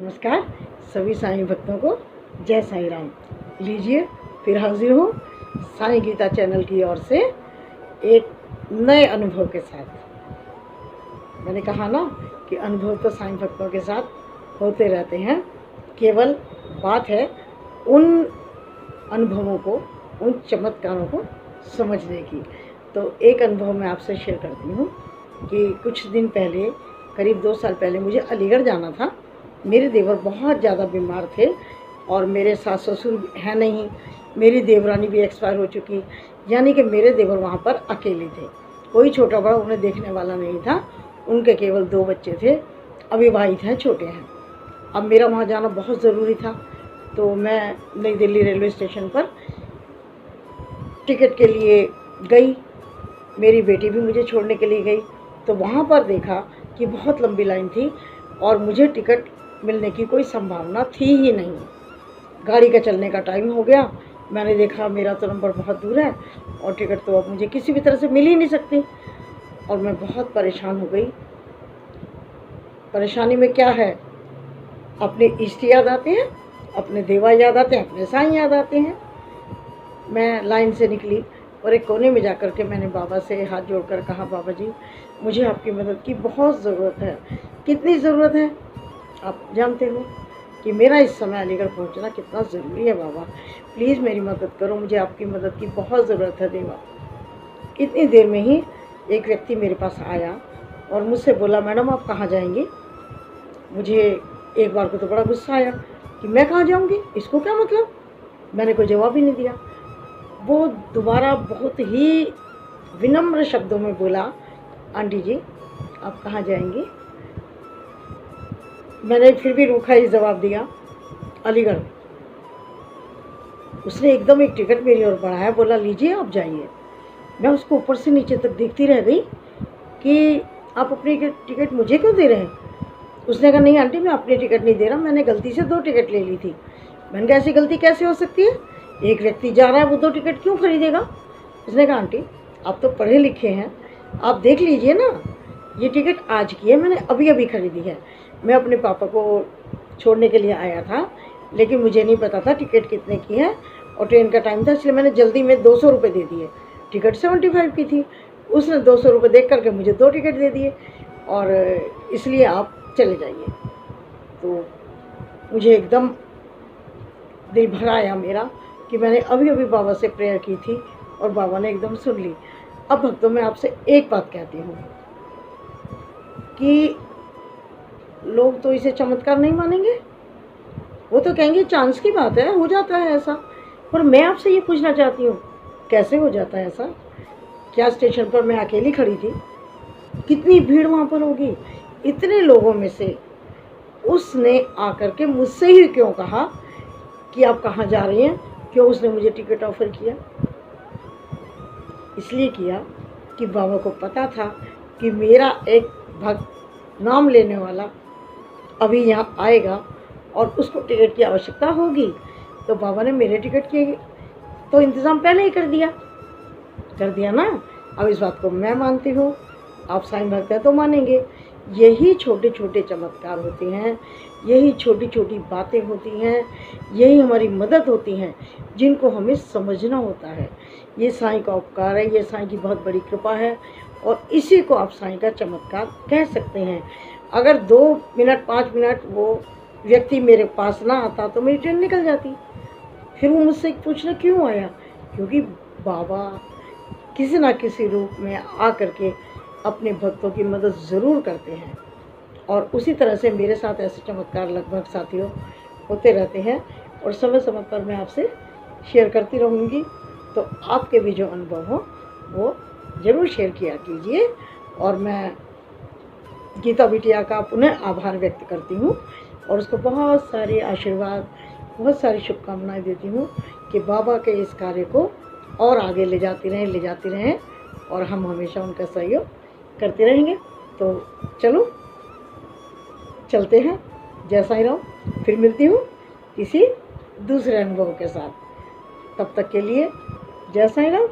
नमस्कार सभी साईं भक्तों को, जय साईं राम। लीजिए फिर हाजिर हूँ साईं गीता चैनल की ओर से एक नए अनुभव के साथ। मैंने कहा ना कि अनुभव तो साईं भक्तों के साथ होते रहते हैं, केवल बात है उन अनुभवों को, उन चमत्कारों को समझने की। तो एक अनुभव मैं आपसे शेयर करती हूँ कि कुछ दिन पहले, करीब 2 साल पहले, मुझे अलीगढ़ जाना था। मेरे देवर बहुत ज़्यादा बीमार थे और मेरे सास ससुर हैं नहीं, मेरी देवरानी भी एक्सपायर हो चुकी, यानी कि मेरे देवर वहाँ पर अकेले थे। कोई छोटा बड़ा उन्हें देखने वाला नहीं था। उनके केवल 2 बच्चे थे, अविवाहित हैं, छोटे हैं। अब मेरा वहाँ जाना बहुत ज़रूरी था, तो मैं नई दिल्ली रेलवे स्टेशन पर टिकट के लिए गई। मेरी बेटी भी मुझे छोड़ने के लिए गई। तो वहाँ पर देखा कि बहुत लंबी लाइन थी और मुझे टिकट मिलने की कोई संभावना थी ही नहीं। गाड़ी का चलने का टाइम हो गया। मैंने देखा मेरा तो नंबर बहुत दूर है और टिकट तो अब मुझे किसी भी तरह से मिल ही नहीं सकती। और मैं बहुत परेशान हो गई। परेशानी में क्या है, अपने इष्ट याद आते हैं, अपने देवा याद आते हैं, अपने साईं याद आते हैं। मैं लाइन से निकली और एक कोने में जाकर के मैंने बाबा से हाथ जोड़कर कहा, बाबा जी मुझे आपकी मदद की बहुत ज़रूरत है। कितनी ज़रूरत है आप जानते हो कि मेरा इस समय अलीगढ़ पहुंचना कितना ज़रूरी है। बाबा प्लीज़ मेरी मदद करो, मुझे आपकी मदद की बहुत ज़रूरत है देवा। इतनी देर में ही एक व्यक्ति मेरे पास आया और मुझसे बोला, मैडम आप कहाँ जाएंगी। मुझे एक बार को तो बड़ा गुस्सा आया कि मैं कहाँ जाऊँगी, इसको क्या मतलब। मैंने कोई जवाब ही नहीं दिया। वो दोबारा बहुत ही विनम्र शब्दों में बोला, आंटी जी आप कहाँ जाएंगी। मैंने फिर भी रूखा ही जवाब दिया, अलीगढ़। उसने एकदम एक टिकट मेरी ओर बढ़ाया, बोला लीजिए आप जाइए। मैं उसको ऊपर से नीचे तक देखती रह गई कि आप अपनी टिकट मुझे क्यों दे रहे हैं। उसने कहा, नहीं आंटी मैं अपनी टिकट नहीं दे रहा, मैंने गलती से 2 टिकट ले ली थी। मैंने कहा ऐसी गलती कैसे हो सकती है, एक व्यक्ति जा रहा है वो 2 टिकट क्यों खरीदेगा। उसने कहा, आंटी आप तो पढ़े लिखे हैं, आप देख लीजिए ना, ये टिकट आज की है, मैंने अभी अभी खरीदी है। मैं अपने पापा को छोड़ने के लिए आया था, लेकिन मुझे नहीं पता था टिकट कितने की है और ट्रेन का टाइम था, इसलिए मैंने जल्दी में 200 रुपये दे दिए। टिकट 75 की थी। उसने 200 रुपये देख करके मुझे 2 टिकट दे दिए और इसलिए आप चले जाइए। तो मुझे एकदम दिल भर आया मेरा कि मैंने अभी अभी बाबा से प्रेयर की थी और बाबा ने एकदम सुन ली। अब भक्तों मैं आपसे एक बात कहती हूँ कि लोग तो इसे चमत्कार नहीं मानेंगे, वो तो कहेंगे चांस की बात है, हो जाता है ऐसा। पर मैं आपसे ये पूछना चाहती हूँ, कैसे हो जाता है ऐसा। क्या स्टेशन पर मैं अकेली खड़ी थी, कितनी भीड़ वहाँ पर होगी, इतने लोगों में से उसने आकर के मुझसे ही क्यों कहा कि आप कहाँ जा रही हैं। क्यों उसने मुझे टिकट ऑफर किया, इसलिए किया कि बाबा को पता था कि मेरा एक भक्त नाम लेने वाला अभी यहाँ आएगा और उसको टिकट की आवश्यकता होगी। तो बाबा ने मेरे टिकट के तो इंतज़ाम पहले ही कर दिया ना। अब इस बात को मैं मानती हूँ, आप साईं भक्त हैं तो मानेंगे। यही छोटे छोटे चमत्कार होते हैं, यही छोटी छोटी बातें होती हैं, यही हमारी मदद होती हैं, जिनको हमें समझना होता है। ये साईं का उपकार है, ये साईं की बहुत बड़ी कृपा है और इसी को आप साईं का चमत्कार कह सकते हैं। अगर 2 मिनट 5 मिनट वो व्यक्ति मेरे पास ना आता तो मेरी ट्रेन निकल जाती। फिर वो मुझसे पूछना क्यों आया, क्योंकि बाबा किसी ना किसी रूप में आ करके अपने भक्तों की मदद ज़रूर करते हैं। और उसी तरह से मेरे साथ ऐसे चमत्कार लगभग साथियों होते रहते हैं और समय समय पर मैं आपसे शेयर करती रहूँगी। तो आपके भी जो अनुभव हो वो ज़रूर शेयर किया कीजिए। और मैं गीता बिटिया का पुनः आभार व्यक्त करती हूँ और उसको बहुत सारे आशीर्वाद, बहुत सारी शुभकामनाएं देती हूँ कि बाबा के इस कार्य को और आगे ले जाती रहें और हम हमेशा उनका सहयोग करते रहेंगे। तो चलो चलते हैं, जय साईं राम। फिर मिलती हूँ किसी दूसरे अनुभव के साथ। तब तक के लिए जय साईं राम।